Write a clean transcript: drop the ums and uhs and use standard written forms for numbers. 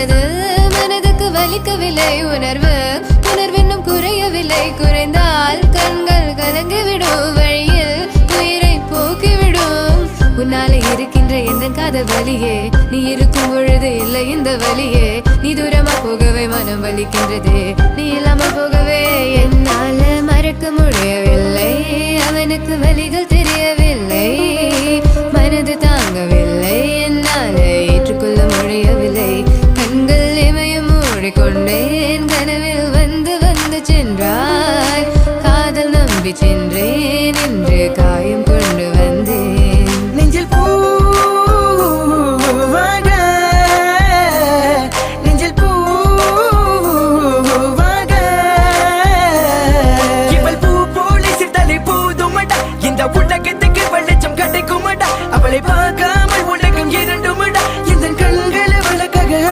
மனதில் மனதுக்கு வலிக்கவில்லை உணர்வு உணர்வென்னும் குறையவில்லை குறைந்தால் கண்கள் கலங்கிவிடும் வழியில் உயிரை போக்கிவிடும் உன்னாலே இருக்கின்ற எந்த காதல் வலியே நீ இருக்கும் பொழுது இல்லை இந்த வலியே நீ தூரமா போகவே மனம் வலிக்கின்றது நீ இல்லாமல் போகவே என்னால மறக்க முடியவில்லை அவனுக்கு வலிகள் தெரியவில்லை மனது தாங்கவே